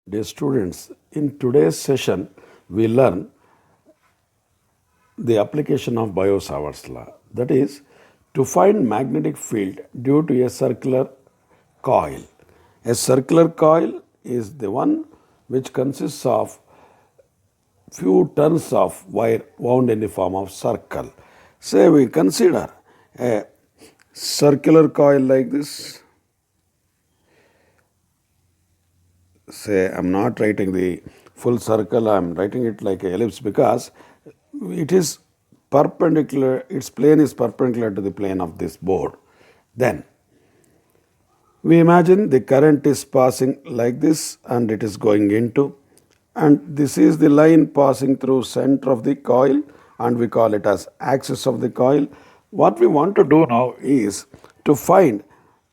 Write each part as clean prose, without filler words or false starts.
Dear students, in today's session, we learn the application of Biot-Savart's law. That is, to find magnetic field due to a circular coil. A circular coil is the one which consists of few turns of wire wound in the form of circle. Say we consider a circular coil like this. Say I'm not writing the full circle, I'm writing it like a ellipse because it is perpendicular, its plane is perpendicular to the plane of this board. Then we imagine the current is passing like this and it is going into, and this is the line passing through center of the coil and we call it as axis of the coil. What we want to do now is to find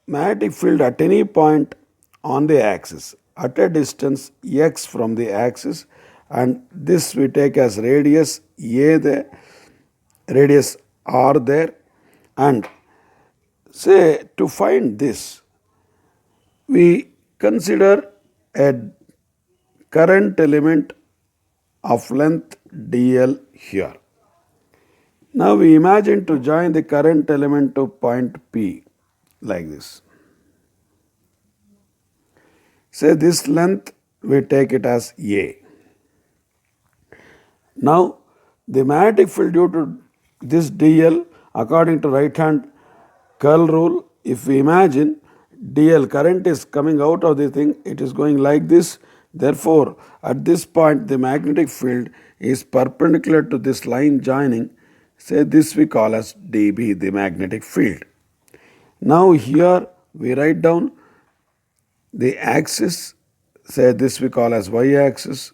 magnetic field at any point on the axis at a distance x from the axis, and this we take as radius a there, radius r there, and say to find this we consider a current element of length dl here. Now we imagine to join the current element to point P like this. Say this length we take it as A. Now the magnetic field due to this dl according to right hand curl rule, if we imagine dl current is coming out of the thing, it is going like this. Therefore, at this point the magnetic field is perpendicular to this line joining. Say this we call as dB, the magnetic field. Now here we write down the axis, say this we call as y-axis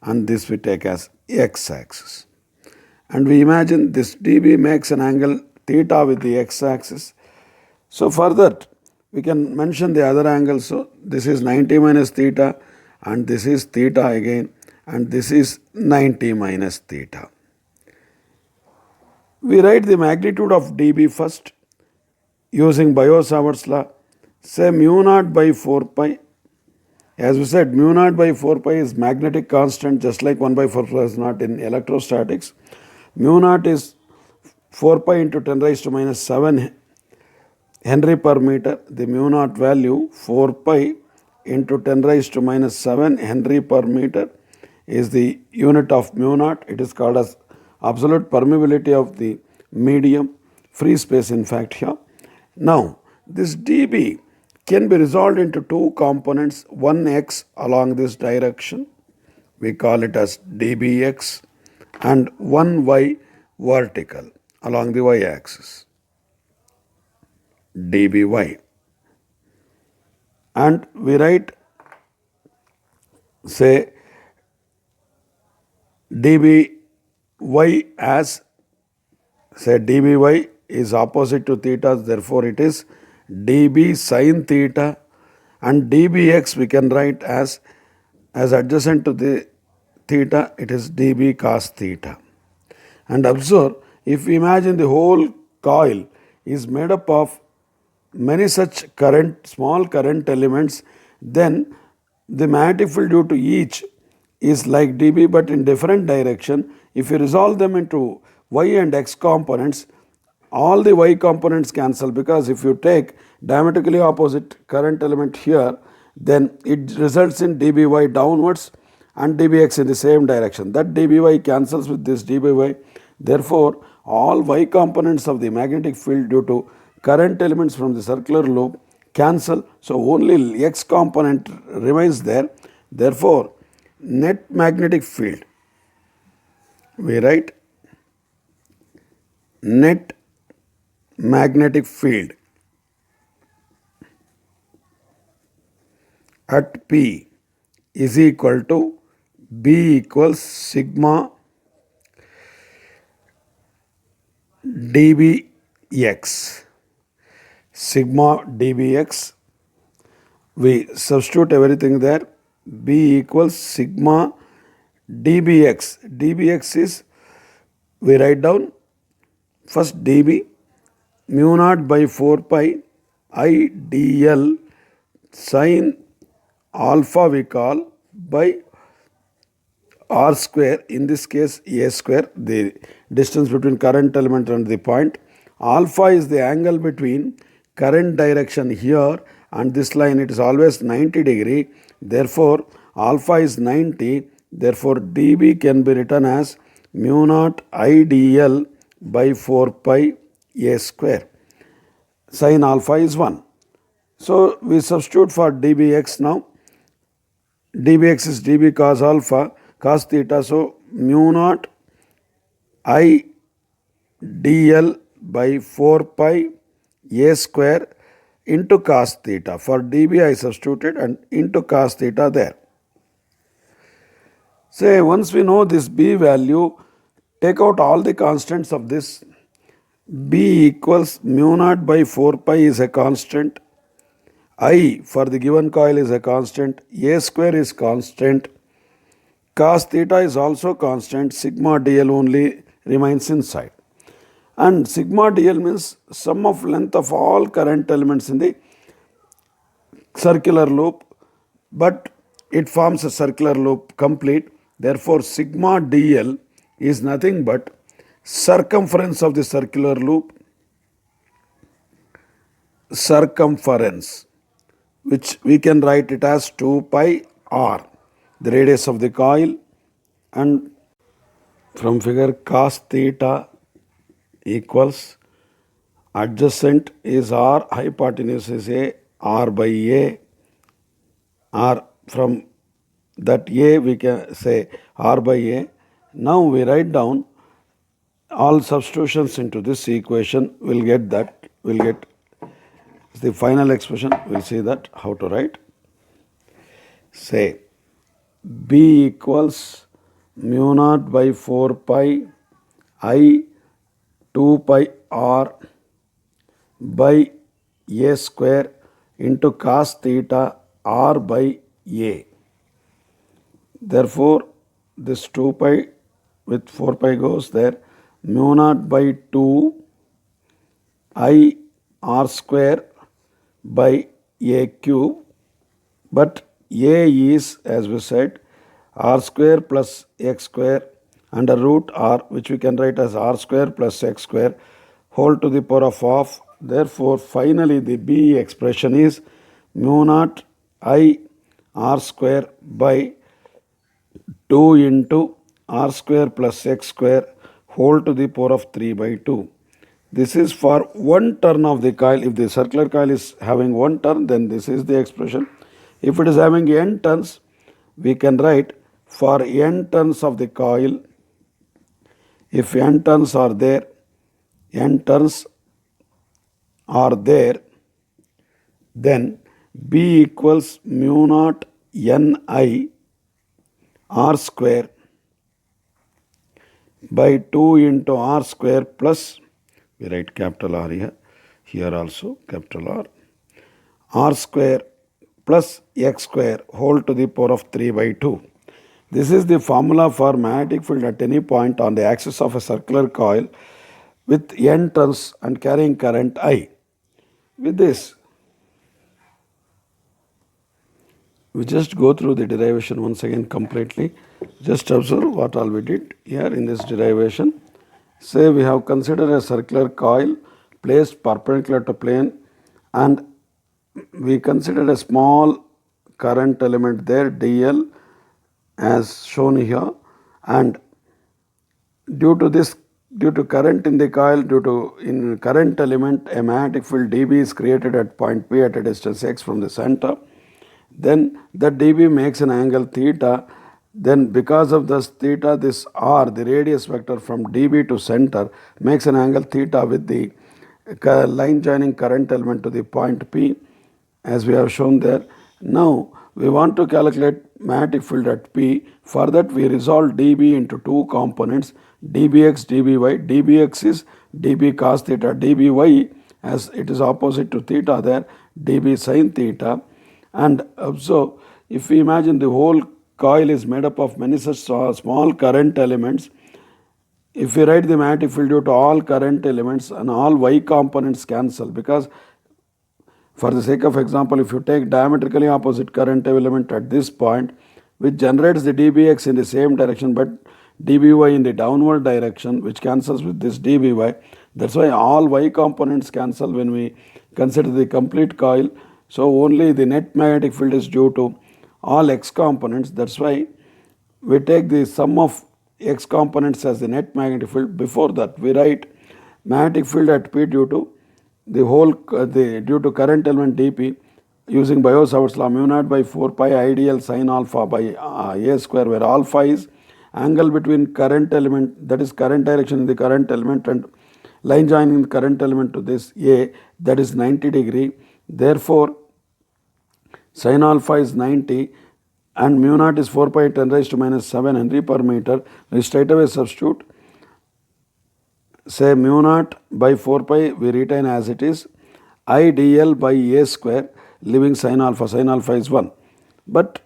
and this we take as x-axis. And we imagine this dB makes an angle theta with the x-axis. So for that we can mention the other angle. So this is 90 minus theta and this is theta again and this is 90 minus theta. We write the magnitude of dB first using Biot-Savart's law. Say mu naught by 4 pi. As we said, mu naught by 4 pi is magnetic constant, just like 1 by 4 plus naught in electrostatics. Mu naught is 4 pi into 10 raised to minus 7 Henry per meter. The mu naught value 4 pi into 10 raised to minus 7 Henry per meter is the unit of mu naught. It is called as absolute permeability of the medium, free space in fact here. Now this dB can be resolved into two components, one x along this direction, we call it as dBx, and one y vertical along the y-axis, dBy. And we write, say, dBy as, say, dBy is opposite to theta, therefore it is dB sin theta, and dBx we can write as adjacent to the theta, it is dB cos theta. And observe, if we imagine the whole coil is made up of many such small current elements, then the magnetic field due to each is like dB but in different direction. If you resolve them into y and x components, all the y components cancel, because if you take diametrically opposite current element here, then it results in dBy downwards and dBx in the same direction. That dBy cancels with this dBy. Therefore, all y components of the magnetic field due to current elements from the circular loop cancel. So only x component remains there. Therefore, net magnetic field, we write net magnetic field at P is equal to B equals sigma dBx. Sigma dBx, we substitute everything there. B equals sigma dBx. dBx is, we write down first dB mu naught by 4 pi I dl sin alpha we call by r square, in this case a square, the distance between current element and the point. Alpha is the angle between current direction here and this line. It is always 90 degree. Therefore, alpha is 90. Therefore, dB can be written as mu naught I dl by 4 pi a square. Sin alpha is 1. So, we substitute for dBx now. dBx is dB cos alpha, cos theta. So, mu naught I dl by 4 pi a square into cos theta. For dB I substituted and into cos theta there. Say once we know this B value, take out all the constants of this. B equals mu naught by 4 pi is a constant. I for the given coil is a constant. A square is constant. Cos theta is also constant. Sigma dl only remains inside. And sigma dl means sum of length of all current elements in the circular loop, but it forms a circular loop complete. Therefore, sigma dl is nothing but circumference of the circular loop, circumference, which we can write it as 2 pi r, the radius of the coil. And from figure, cos theta equals adjacent is r, hypotenuse is a, r by a, r from that a we can say r by a. Now we write down all substitutions into this equation. We'll get the final expression. We'll see that how to write. Say B equals mu naught by 4 pi I 2 pi r by a square into cos theta r by a. Therefore, this 2 pi with 4 pi goes there. Mu naught by 2 I r square by a cube, but a is, as we said, r square plus x square under root r, which we can write as r square plus x square whole to the power of half. Therefore, finally the B expression is mu naught I r square by 2 into r square plus x square whole to the power of 3 by 2. This is for one turn of the coil. If the circular coil is having one turn, then this is the expression. If it is having n turns, we can write for n turns of the coil. If n turns are there, then B equals mu naught Ni r square by 2 into r square plus, we write capital R here also capital R square plus x square whole to the power of 3 by 2. This is the formula for magnetic field at any point on the axis of a circular coil with n turns and carrying current I. With this, we just go through the derivation once again completely. Just observe what all we did here in this derivation. Say we have considered a circular coil placed perpendicular to plane, and we considered a small current element there, dl, as shown here, and due to current in the coil, in current element, a magnetic field dB is created at point P at a distance x from the center. Then that dB makes an angle theta. Then because of this theta, this r, the radius vector from dB to center, makes an angle theta with the line joining current element to the point P, as we have shown there. Now we want to calculate magnetic field at P. For that we resolve dB into two components, dBx, dBy. dBx is dB cos theta, dBy, as it is opposite to theta there, dB sin theta. And observe, if we imagine the whole coil is made up of many such small current elements, if we write the magnetic field due to all current elements, and all y components cancel, because for the sake of example, if you take diametrically opposite current element at this point, which generates the dBx in the same direction but dBy in the downward direction, which cancels with this dBy. That's why all y components cancel when we consider the complete coil. So only the net magnetic field is due to all x components. That's why we take the sum of x components as the net magnetic field. Before that, we write magnetic field at P due to the whole due to current element dP using Biot-Savart's law, mu naught by 4 pi ideal sin alpha by a square, where alpha is angle between current element, that is current direction in the current element, and line joining the current element to this A, that is 90 degree. Therefore, sin alpha is 90 and mu naught is 4 pi 10 raised to minus 7 Henry per meter. We straight away substitute, say mu naught by 4 pi we retain as it is, I dl by a square, leaving sin alpha is 1. But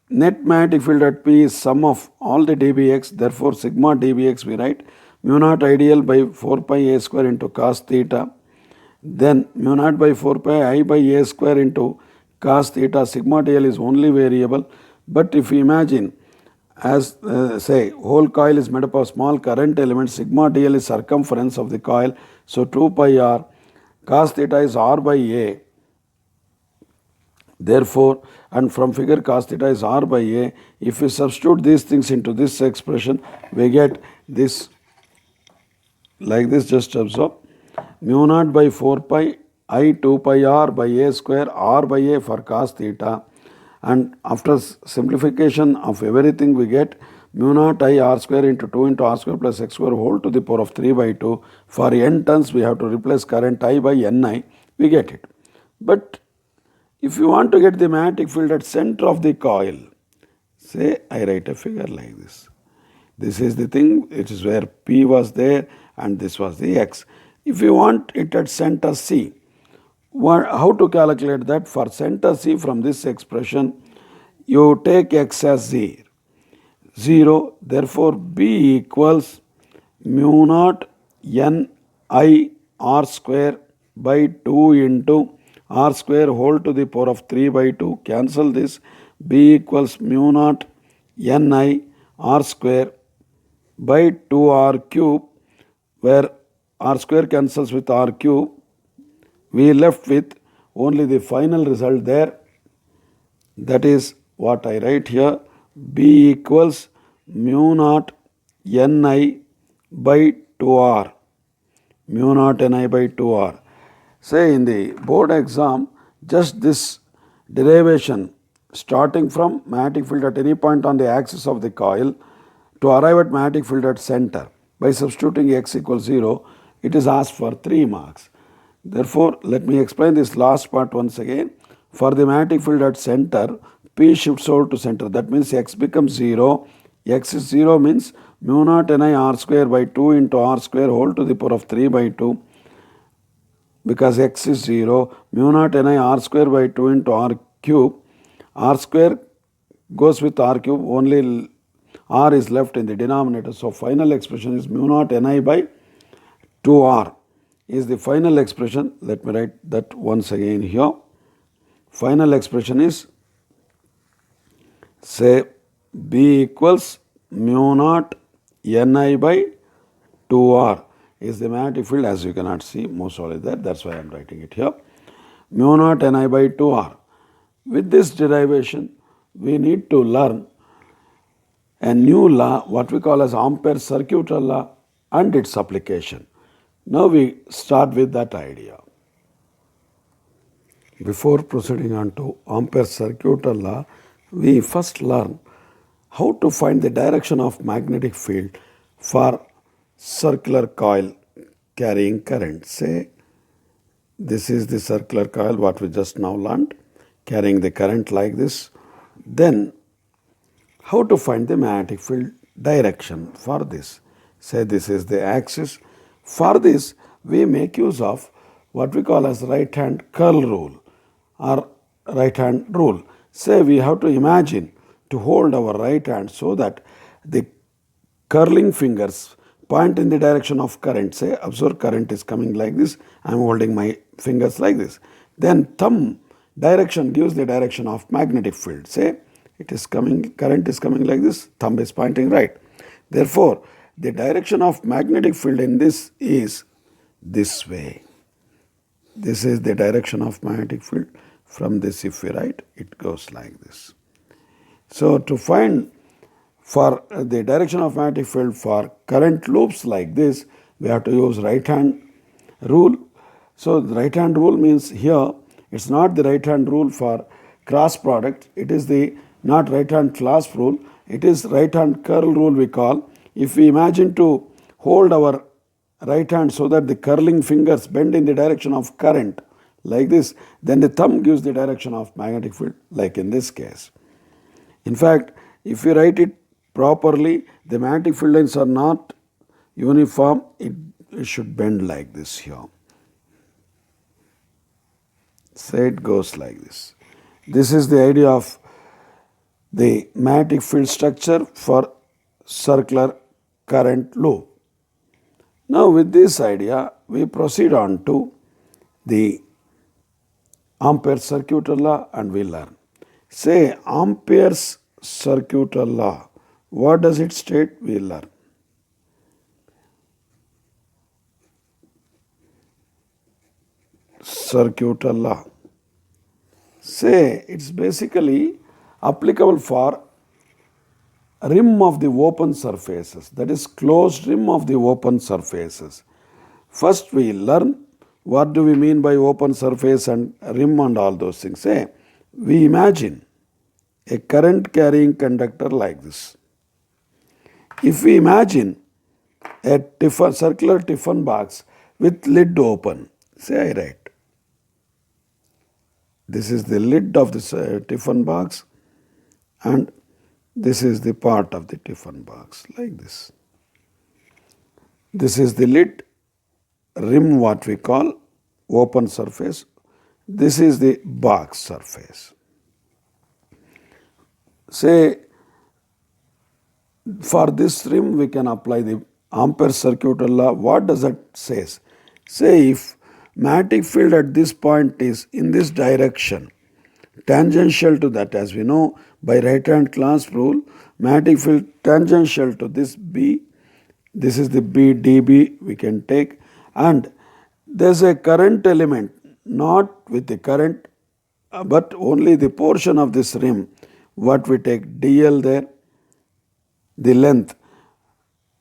net magnetic field at P is sum of all the dBx, therefore sigma dBx we write mu naught ideal by 4 pi a square into cos theta, then mu naught by 4 pi I by a square into cos theta. Sigma dl is only variable, but if you imagine as say whole coil is made up of small current elements, sigma dl is circumference of the coil, so 2 pi r, cos theta is r by a. Therefore, and from figure cos theta is r by a, if we substitute these things into this expression, we get this like this. Just observe, mu naught by 4 pi I 2 pi r by a square, r by a for cos theta, and after simplification of everything we get mu naught I r square into 2 into r square plus x square whole to the power of 3 by 2. For n turns we have to replace current I by Ni, we get it. But if you want to get the magnetic field at center of the coil, say I write a figure like this. This is the thing, it is where P was there and this was the x. If you want it at center C, how to calculate that? For center C, from this expression, you take x as 0. Therefore, B equals mu naught N I r square by 2 into r square whole to the power of 3 by 2. Cancel this. B equals mu naught Ni r square by 2r cube, where r square cancels with r cube. We left with only the final result there. That is what I write here. B equals mu naught Ni by 2r. Mu naught Ni by 2r. Say in the board exam, just this derivation starting from magnetic field at any point on the axis of the coil to arrive at magnetic field at center by substituting x equals 0, it is asked for 3 marks. Therefore, let me explain this last part once again. For the magnetic field at center, P shifts over to center. That means x becomes 0. X is 0 means mu naught Ni r square by 2 into r square whole to the power of 3 by 2. Because x is 0, mu naught Ni r square by 2 into r cube. R square goes with r cube, only r is left in the denominator. So, final expression is mu naught Ni by 2r is the final expression. Let me write that once again here. Final expression is, say B equals mu naught Ni by 2r is the magnetic field, as you cannot see, most probably there, that's why I am writing it here. Mu naught Ni by 2r. With this derivation, we need to learn a new law, what we call as Ampere's circuital law and its application. Now we start with that idea. Before proceeding on to Ampere's circuital law, we first learn how to find the direction of magnetic field for circular coil carrying current. Say this is the circular coil what we just now learned, carrying the current like this. Then how to find the magnetic field direction for this. Say this is the axis. For this we make use of what we call as right hand curl rule or right hand rule. Say we have to imagine to hold our right hand so that the curling fingers point in the direction of current. Say observe, current is coming like this, I am holding my fingers like this. Then thumb direction gives the direction of magnetic field. Say it is coming, current is coming like this, thumb is pointing right. Therefore, the direction of magnetic field in this is this way. This is the direction of magnetic field. From this, if we write, it goes like this. So to find for the direction of magnetic field for current loops like this, we have to use right hand rule. So the right hand rule means here it's not the right hand rule for cross product, it is the not right hand clasp rule, it is right hand curl rule we call. If we imagine to hold our right hand so that the curling fingers bend in the direction of current like this, then the thumb gives the direction of magnetic field like in this case. In fact, if we write it properly, the magnetic field lines are not uniform, it should bend like this here. Say it goes like this. This is the idea of the magnetic field structure for circular current loop. Now with this idea, we proceed on to the Ampere's circuital law and we learn. Say Ampere's circuital law. What does it state? We learn. Circuital law. Say it's basically applicable for rim of the open surfaces, that is closed rim of the open surfaces. First we learn what do we mean by open surface and rim and all those things. Say we imagine a current carrying conductor like this. If we imagine a circular Tiffin box with lid open, say I write, this is the lid of the Tiffin box and this is the part of the Tiffin box like this. This is the lid, rim what we call open surface. This is the box surface. Say for this rim we can apply the Ampere's circuital law. What does that say? Say if magnetic field at this point is in this direction, tangential to that, as we know by right hand clasp rule, magnetic field tangential to this B, this is the B dB we can take, and there is a current element not with the current but only the portion of this rim, what we take dl there, the length.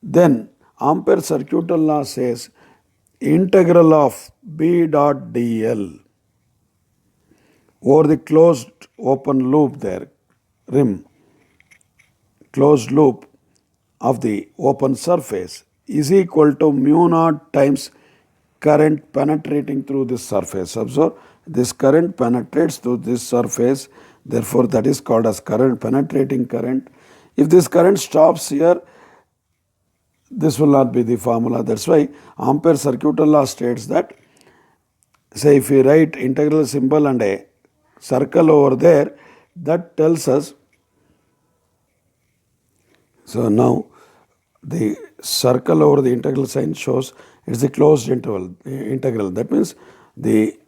Then Ampere's circuital law says integral of B dot dl over the closed open loop there, rim, closed loop of the open surface is equal to mu naught times current penetrating through this surface. Observe, this current penetrates through this surface, therefore that is called as current, penetrating current. If this current stops here, this will not be the formula. That's why Ampere's circuital law states that, say if we write integral symbol and a circle over there, that tells us, so now the circle over the integral sign shows it's a closed integral. That means the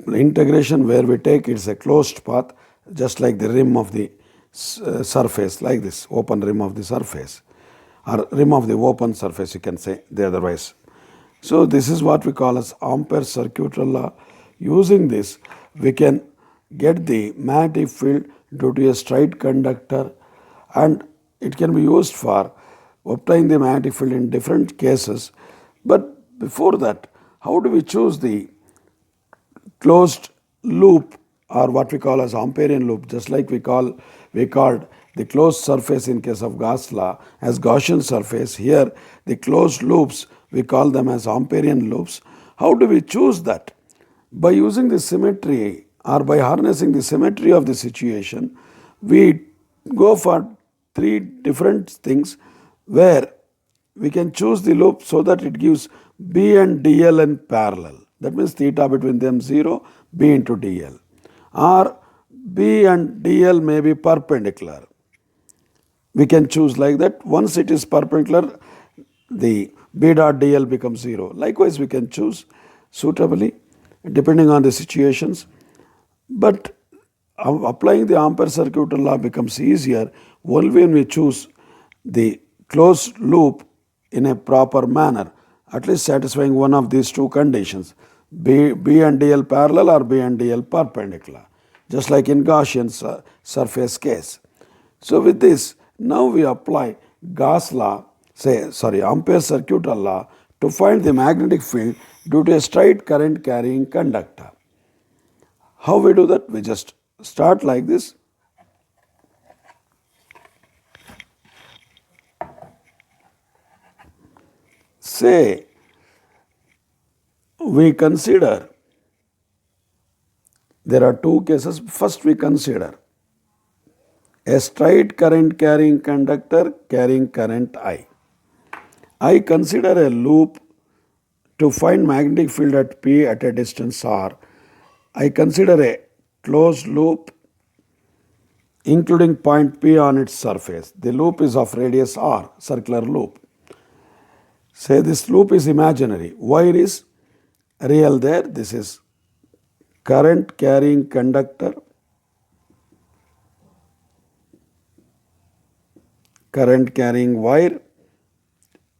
integration where we take it's a closed path, just like the rim of the surface, like this, open rim of the surface, or rim of the open surface, you can say the otherwise. So this is what we call as Ampere's circuital law. Using this, we can get the magnetic field due to a straight conductor, and it can be used for obtaining the magnetic field in different cases. But before that, how do we choose the closed loop or what we call as Amperian loop, just like we called the closed surface in case of Gauss law as Gaussian surface. Here the closed loops, we call them as Amperian loops. How do we choose that? By using the symmetry or by harnessing the symmetry of the situation, we go for three different things where we can choose the loop so that it gives B and dl in parallel. That means theta between them 0, B into dl. Or B and dl may be perpendicular. We can choose like that. Once it is perpendicular, the B dot dl becomes 0. Likewise, we can choose suitably depending on the situations. But applying the Ampere circuit law becomes easier only when we choose the closed loop in a proper manner, at least satisfying one of these two conditions, B and DL parallel or B and DL perpendicular, just like in Gaussian surface case. So with this, now we apply Gauss law, Ampere circuit law to find the magnetic field due to a straight current carrying conductor. How we do that? We just start like this. Say we consider, there are two cases. First we consider a straight current carrying conductor carrying current I. I consider a loop to find magnetic field at P at a distance R. I consider a closed loop including point P on its surface. The loop is of radius R, circular loop. Say this loop is imaginary. Wire is real there. This is current carrying conductor, current carrying wire.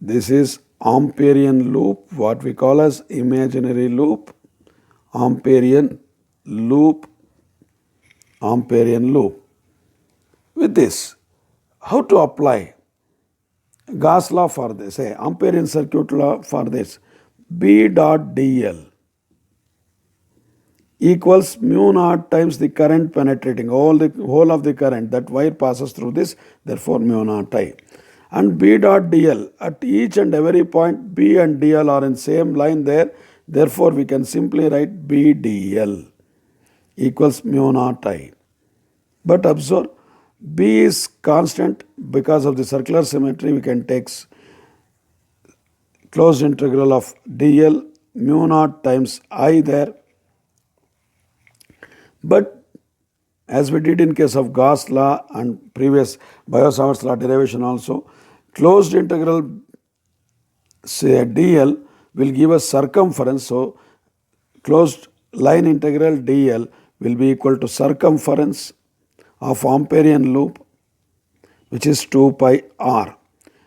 This is Amperian loop, what we call as imaginary loop, Amperian loop, Amperian loop. With this, how to apply Gauss law for this, say Amperian circuit law for this? B dot dl equals mu naught times the current penetrating, whole of the current that wire passes through this, therefore mu naught I. And B dot dl, at each and every point B and dl are in same line there, therefore we can simply write B dl equals mu naught I. But observe, B is constant because of the circular symmetry. We can take closed integral of dl mu naught times I there. But as we did in case of Gauss law and previous Biot-Savart's law derivation also, closed integral say dl will give us circumference. So closed line integral dl will be equal to circumference of Amperian loop, which is 2 pi r.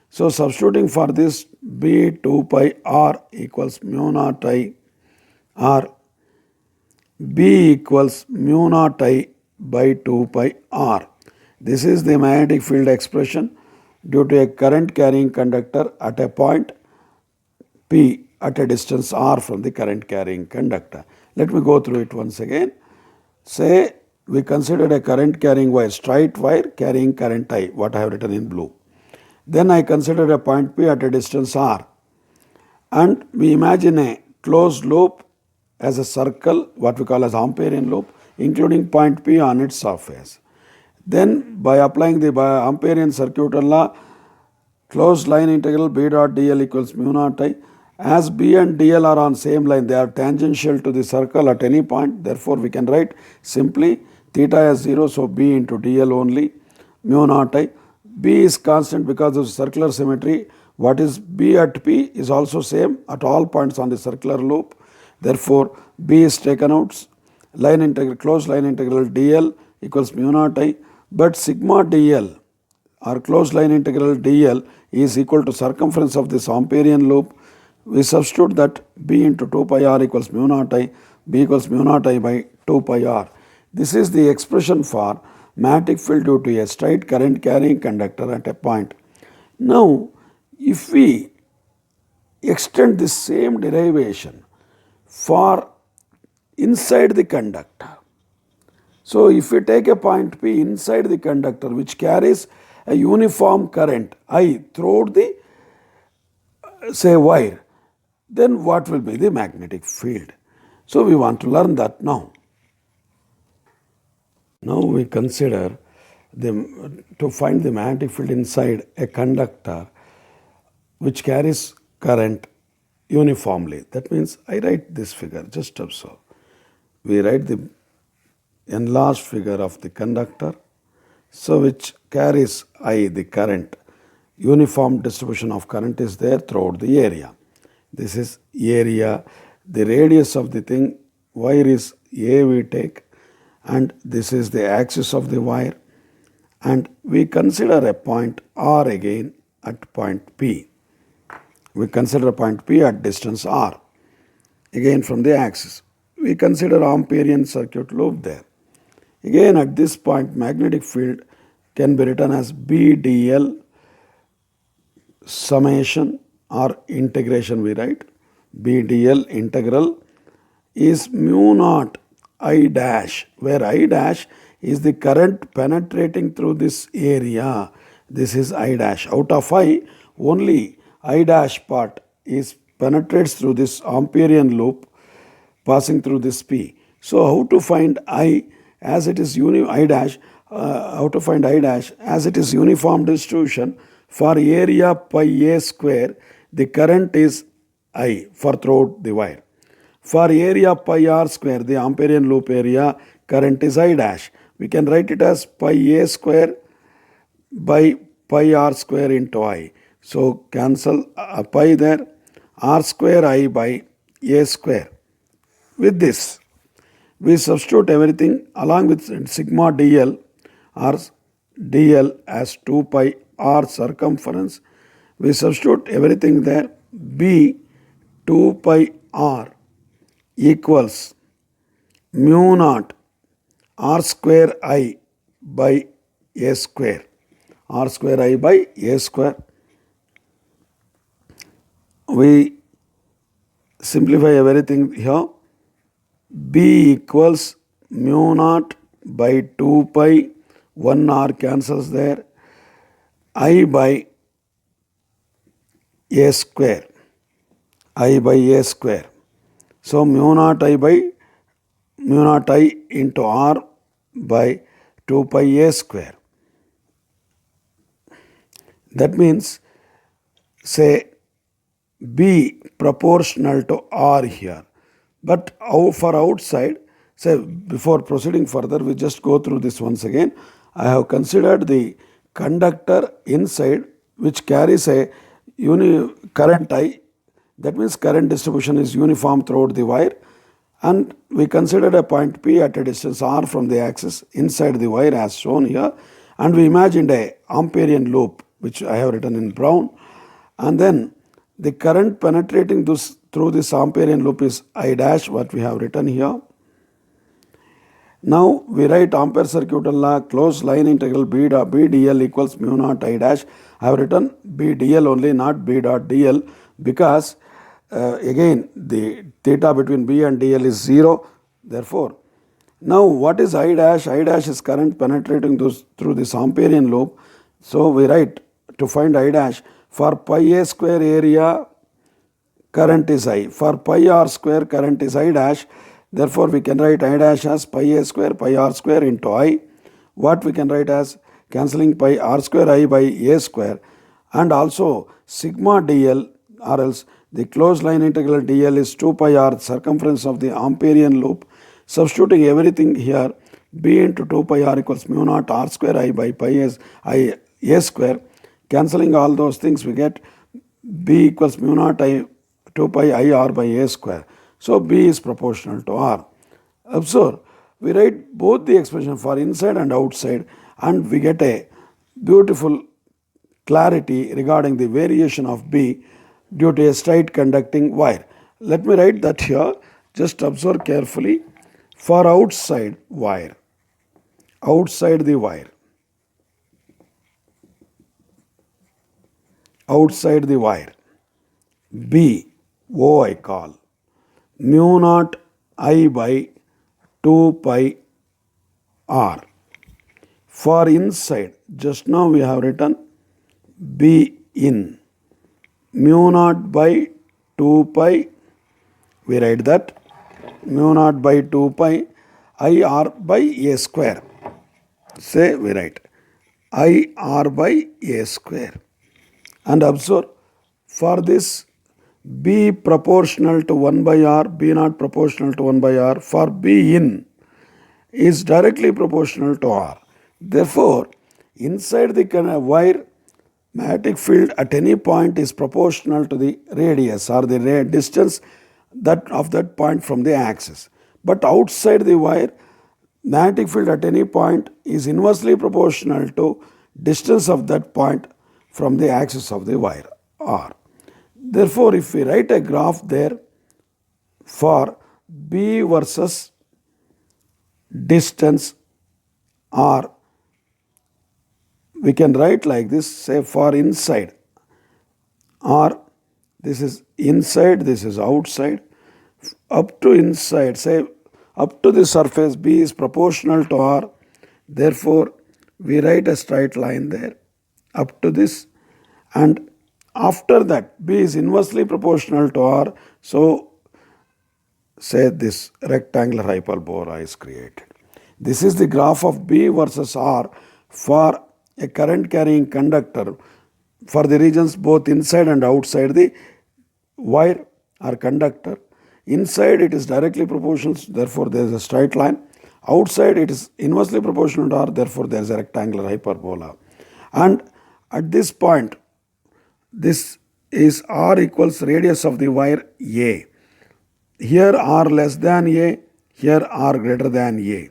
So substituting for this, B 2 pi r equals mu naught I r, B equals mu naught I by 2 pi r. This is the magnetic field expression due to a current carrying conductor at a point P at a distance r from the current carrying conductor. Let me go through it once again. Say we considered a current carrying wire, straight wire carrying current I, what I have written in blue. Then I considered a point P at a distance r, and we imagine a closed loop as a circle, what we call as Amperian loop, including point P on its surface. Then by applying the Amperian circuit law, closed line integral B dot dl equals mu naught I. As B and dl are on same line, they are tangential to the circle at any point. Therefore, we can write simply theta as 0, so B into dl only, mu naught I. B is constant because of circular symmetry. What is B at P is also same at all points on the circular loop. Therefore, B is taken out. Line integral, closed line integral dl equals mu naught I. But sigma dl or closed line integral dl is equal to circumference of this Amperian loop. We substitute that B into 2 pi r equals mu naught I, B equals mu naught I by 2 pi r. This is the expression for magnetic field due to a straight current carrying conductor at a point. Now, if we extend this same derivation for inside the conductor. So if we take a point P inside the conductor which carries a uniform current I throughout the say wire, then what will be the magnetic field? So we want to learn that now. Now we consider to find the magnetic field inside a conductor which carries current uniformly. That means I write this figure, just observe. We write the enlarged figure of the conductor, so which carries I the current. Uniform distribution of current is there throughout the area. This is area. The radius of the thing, wire is A we take, and this is the axis of the wire, and we consider a point R again at point P. We consider a point P at distance R, again from the axis. We consider Amperian circuit loop there. Again at this point magnetic field can be written as BdL summation or integration we write. BdL integral is mu naught I dash, where I dash is the current penetrating through this area. This is I dash. Out of I, only I dash part is penetrates through this Amperian loop passing through this P. So how to find I as it is how to find I dash as it is uniform distribution for area pi a square, the current is I for throughout the wire. For area pi r square, the Amperian loop area, current is I dash. We can write it as pi a square by pi r square into I. So cancel pi there, r square I by a square. With this, we substitute everything along with sigma dl or dl as 2 pi r circumference. We substitute everything there. B 2 pi r equals mu naught r square I by a square. R square I by a square. We simplify everything here. B equals mu naught by 2 pi, 1 r cancels there, I by a square, I by a square. So mu naught I into r by 2 pi a square. That means, say, B proportional to r here. But for outside, say before proceeding further, we just go through this once again. I have considered the conductor inside which carries a current I. That means current distribution is uniform throughout the wire. And we considered a point P at a distance r from the axis inside the wire as shown here. And we imagined a Amperian loop which I have written in brown. And then the current penetrating through this Amperian loop is I dash, what we have written here. Now we write Ampere circuit law, closed line integral B dl equals mu naught I dash. I have written B dl only, not B dot dl, because again the theta between B and dl is 0. Therefore, now what is I dash? I dash is current penetrating through this Amperian loop. So we write to find I dash, for pi a square area current is I, for pi r square current is I dash. Therefore we can write I dash as pi a square pi r square into I. What we can write as cancelling pi r square I by a square, and also sigma dl, or else the closed line integral dl is 2 pi r circumference of the Amperian loop. Substituting everything here, b into 2 pi r equals mu naught r square I by pi a square. Cancelling all those things, we get b equals mu naught I 2 pi I r by a square. So b is proportional to r. Observe, we write both the expression for inside and outside, and we get a beautiful clarity regarding the variation of b due to a straight conducting wire. Let me write that here. Just observe carefully. For outside wire, outside the wire, outside the wire, B, O I call, mu naught I by 2 pi r. For inside, just now we have written B in, mu naught by 2 pi, we write that, mu naught by 2 pi I r by a square. Say we write I r by a square. And observe, for this B proportional to 1 by r, B not proportional to 1 by r, for B in is directly proportional to r. Therefore, inside the wire, magnetic field at any point is proportional to the radius or the distance of that point from the axis. But outside the wire, magnetic field at any point is inversely proportional to distance of that point from the axis of the wire R. Therefore, if we write a graph there for B versus distance R, we can write like this, say for inside R, this is inside, this is outside, up to inside, say up to the surface B is proportional to R, therefore we write a straight line there up to this, and after that B is inversely proportional to R, so say this rectangular hyperbola is created. This is the graph of B versus R for a current carrying conductor for the regions both inside and outside the wire or conductor. Inside it is directly proportional, therefore there is a straight line. Outside it is inversely proportional to R, therefore there is a rectangular hyperbola. And at this point, this is R equals radius of the wire A. Here R less than A, here R greater than A.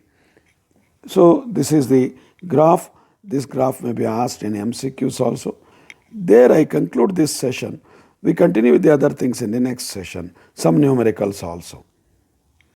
So this is the graph. This graph may be asked in MCQs also. There I conclude this session. We continue with the other things in the next session, some numericals also.